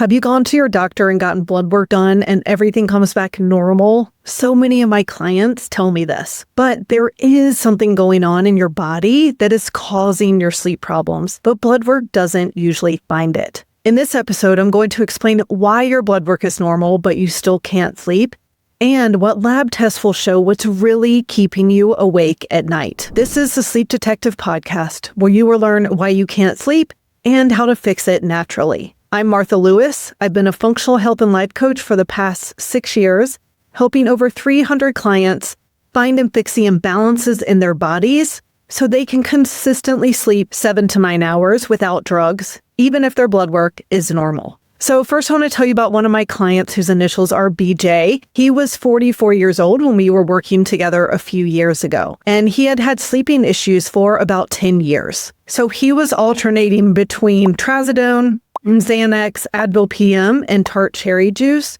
Have you gone to your doctor and gotten blood work done and everything comes back normal? So many of my clients tell me this, but there is something going on in your body that is causing your sleep problems, but blood work doesn't usually find it. In this episode, I'm going to explain why your blood work is normal, but you still can't sleep, and what lab tests will show what's really keeping you awake at night. This is the Sleep Detective Podcast, where you will learn why you can't sleep and how to fix it naturally. I'm Martha Lewis. I've been a functional health and life coach for the past 6 years, helping over 300 clients find and fix the imbalances in their bodies so they can consistently sleep 7 to 9 hours without drugs, even if their blood work is normal. So first, I want to tell you about one of my clients whose initials are BJ. He was 44 years old when we were working together a few years ago, and he had had sleeping issues for about 10 years. So he was alternating between trazodone, Xanax, Advil PM, and tart cherry juice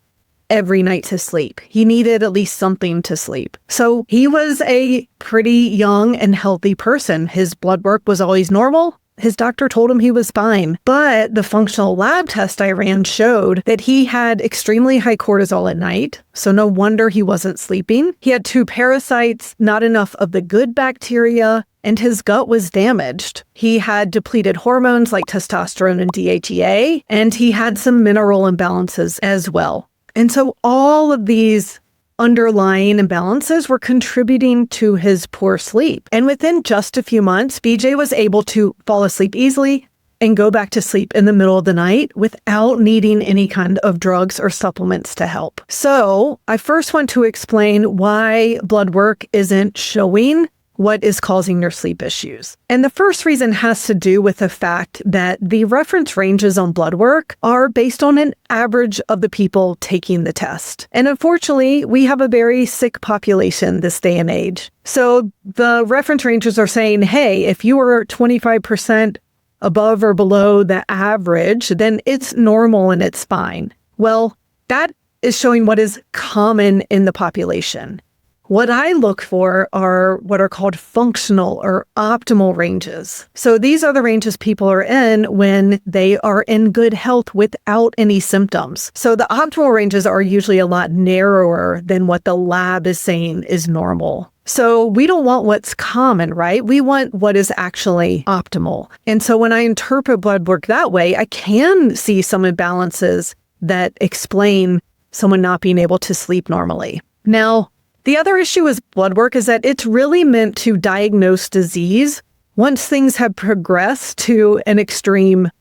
every night to sleep. He needed at least something to sleep. So he was a pretty young and healthy person. His blood work was always normal. His doctor told him he was fine, but the functional lab test I ran showed that he had extremely high cortisol at night, so no wonder he wasn't sleeping. He had 2 parasites, not enough of the good bacteria, and his gut was damaged. He had depleted hormones like testosterone and DHEA, and he had some mineral imbalances as well. And so all of these underlying imbalances were contributing to his poor sleep. And within just a few months, BJ was able to fall asleep easily and go back to sleep in the middle of the night without needing any kind of drugs or supplements to help. So I first want to explain why blood work isn't showing what is causing your sleep issues. And the first reason has to do with the fact that the reference ranges on blood work are based on an average of the people taking the test. And unfortunately, we have a very sick population this day and age. So the reference ranges are saying, hey, if you are 25% above or below the average, then it's normal and it's fine. Well, that is showing what is common in the population. What I look for are what are called functional or optimal ranges. So these are the ranges people are in when they are in good health without any symptoms. So the optimal ranges are usually a lot narrower than what the lab is saying is normal. So we don't want what's common, right? We want what is actually optimal. And so when I interpret blood work that way, I can see some imbalances that explain someone not being able to sleep normally. Now, the other issue with blood work is that it's really meant to diagnose disease once things have progressed to an extreme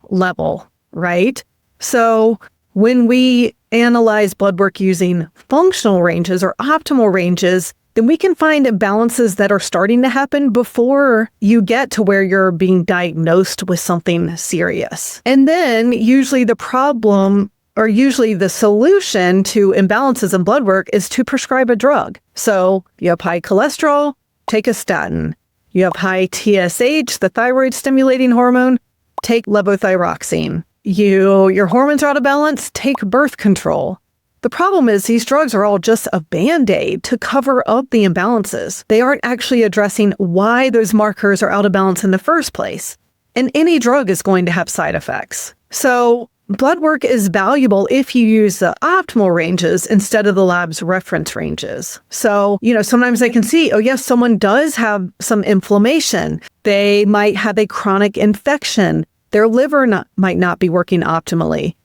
level, right? So when we analyze blood work using functional ranges or optimal ranges, then we can find imbalances that are starting to happen before you get to where you're being diagnosed with something serious. And then usually the solution to imbalances in blood work is to prescribe a drug. So you have high cholesterol, take a statin. You have high TSH, the thyroid stimulating hormone, take levothyroxine. Your hormones are out of balance, take birth control. The problem is these drugs are all just a band-aid to cover up the imbalances. They aren't actually addressing why those markers are out of balance in the first place. And any drug is going to have side effects. So blood work is valuable if you use the optimal ranges instead of the lab's reference ranges. So, sometimes I can see, yes, someone does have some inflammation. They might have a chronic infection. Their liver might not be working optimally.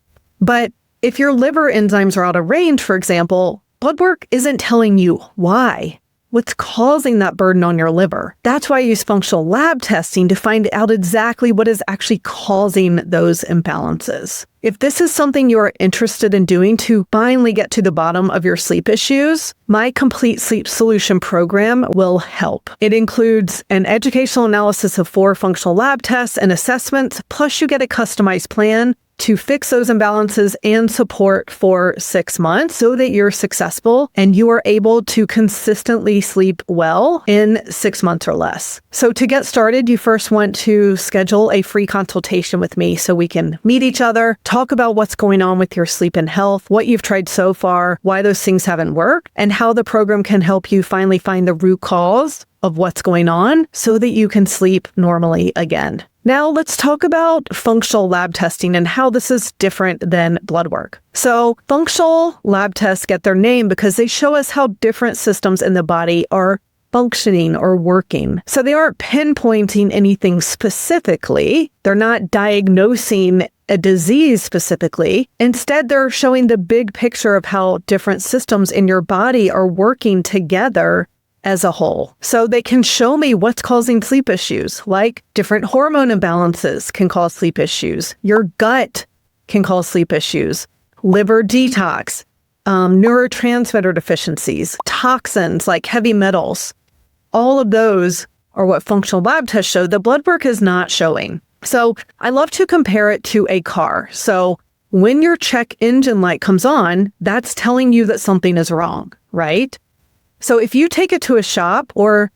But if your liver enzymes are out of range, for example, blood work isn't telling you why. What's causing that burden on your liver? That's why I use functional lab testing to find out exactly what is actually causing those imbalances. If this is something you are interested in doing to finally get to the bottom of your sleep issues, my Complete Sleep Solution program will help. It includes an educational analysis of 4 functional lab tests and assessments, plus you get a customized plan to fix those imbalances and support for 6 months so that you're successful and you are able to consistently sleep well in 6 months or less. So to get started, you first want to schedule a free consultation with me so we can meet each other, talk about what's going on with your sleep and health, what you've tried so far, why those things haven't worked, and how the program can help you finally find the root cause of what's going on so that you can sleep normally again. Now let's talk about functional lab testing and how this is different than blood work. So functional lab tests get their name because they show us how different systems in the body are functioning or working. So they aren't pinpointing anything specifically. They're not diagnosing a disease specifically. Instead, they're showing the big picture of how different systems in your body are working together as a whole. So they can show me what's causing sleep issues, like different hormone imbalances can cause sleep issues. Your gut can cause sleep issues, liver detox, neurotransmitter deficiencies, toxins like heavy metals. All of those are what functional lab tests show. The blood work is not showing. So I love to compare it to a car. So when your check engine light comes on, that's telling you that something is wrong, right? So if you take it to a shop, or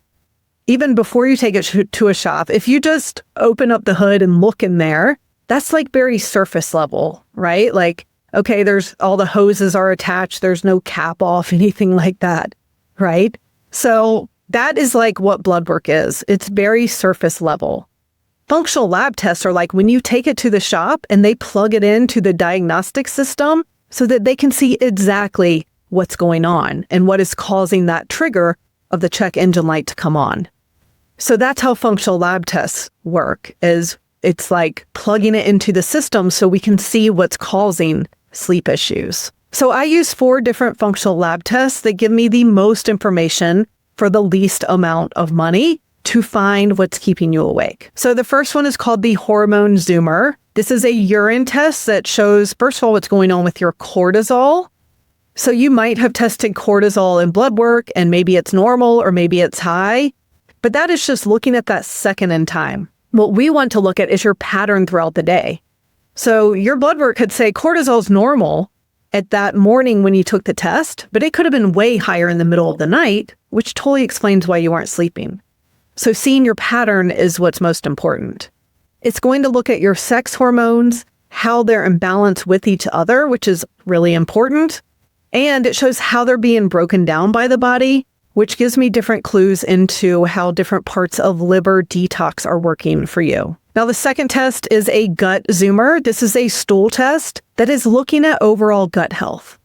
even before you take it to a shop, if you just open up the hood and look in there, that's like very surface level, right? Like, okay, there's all the hoses are attached. There's no cap off, anything like that, right? So that is like what blood work is. It's very surface level. Functional lab tests are like when you take it to the shop and they plug it into the diagnostic system so that they can see exactly what's going on and what is causing that trigger of the check engine light to come on. So that's how functional lab tests work, is it's like plugging it into the system so we can see what's causing sleep issues. So I use 4 different functional lab tests that give me the most information for the least amount of money to find what's keeping you awake. So the first one is called the hormone zoomer. This is a urine test that shows, first of all, what's going on with your cortisol. So you might have tested cortisol in blood work and maybe it's normal or maybe it's high, but that is just looking at that second in time. What we want to look at is your pattern throughout the day. So your blood work could say cortisol is normal at that morning when you took the test, but it could have been way higher in the middle of the night, which totally explains why you aren't sleeping. So seeing your pattern is what's most important. It's going to look at your sex hormones, how they're in balance with each other, which is really important. And it shows how they're being broken down by the body, which gives me different clues into how different parts of liver detox are working for you. Now, the second test is a gut zoomer. This is a stool test that is looking at overall gut health.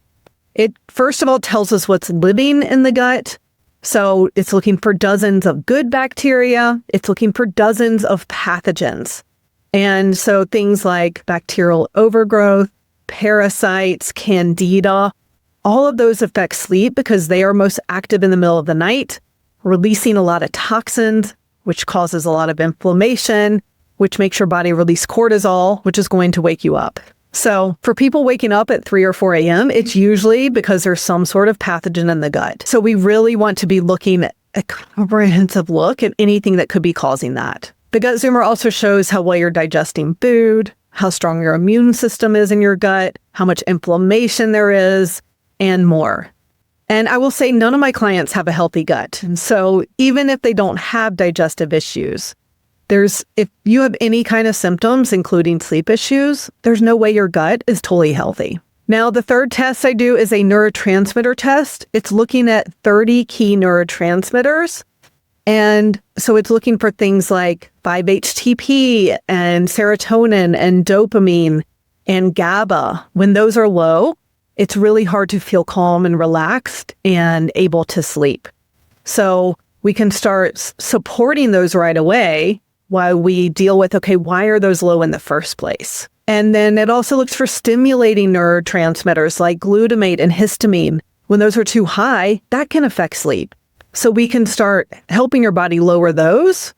It, first of all, tells us what's living in the gut. So it's looking for dozens of good bacteria. It's looking for dozens of pathogens. And so things like bacterial overgrowth, parasites, candida, all of those affect sleep because they are most active in the middle of the night, releasing a lot of toxins, which causes a lot of inflammation, which makes your body release cortisol, which is going to wake you up. So for people waking up at 3 or 4 a.m., it's usually because there's some sort of pathogen in the gut. So we really want to be looking at a comprehensive look at anything that could be causing that. The gut zoomer also shows how well you're digesting food, how strong your immune system is in your gut, how much inflammation there is, and more. And I will say none of my clients have a healthy gut. And so even if they don't have digestive issues, if you have any kind of symptoms, including sleep issues, there's no way your gut is totally healthy. Now, the third test I do is a neurotransmitter test. It's looking at 30 key neurotransmitters. And so it's looking for things like 5-HTP and serotonin and dopamine and GABA. When those are low, it's really hard to feel calm and relaxed and able to sleep. So we can start supporting those right away while we deal with, okay, why are those low in the first place? And then it also looks for stimulating neurotransmitters like glutamate and histamine. When those are too high, that can affect sleep. So we can start helping your body lower those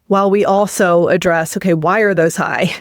while we also address, okay, why are those high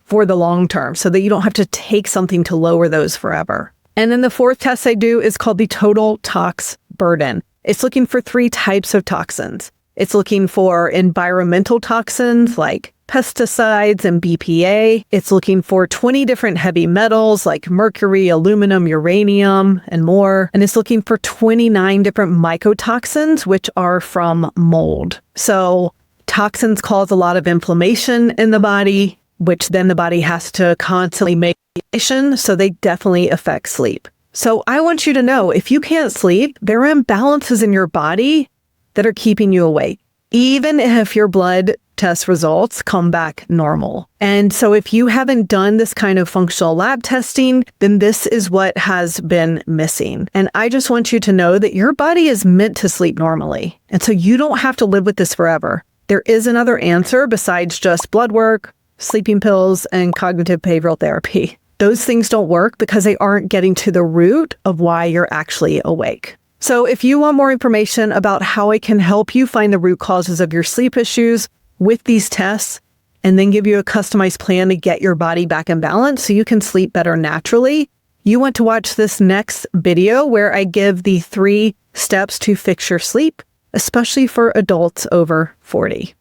for the long term so that you don't have to take something to lower those forever. And then the fourth test I do is called the total tox burden. It's looking for 3 types of toxins. It's looking for environmental toxins like pesticides and BPA. It's looking for 20 different heavy metals like mercury, aluminum, uranium, and more. And it's looking for 29 different mycotoxins, which are from mold. So toxins cause a lot of inflammation in the body, which then the body has to constantly make medication. So they definitely affect sleep. So I want you to know, if you can't sleep, there are imbalances in your body that are keeping you awake, even if your blood test results come back normal. And so if you haven't done this kind of functional lab testing, then this is what has been missing. And I just want you to know that your body is meant to sleep normally. And so you don't have to live with this forever. There is another answer besides just blood work, sleeping pills, and cognitive behavioral therapy. Those things don't work because they aren't getting to the root of why you're actually awake. So if you want more information about how I can help you find the root causes of your sleep issues with these tests, and then give you a customized plan to get your body back in balance so you can sleep better naturally, you want to watch this next video where I give the 3 steps to fix your sleep, especially for adults over 40.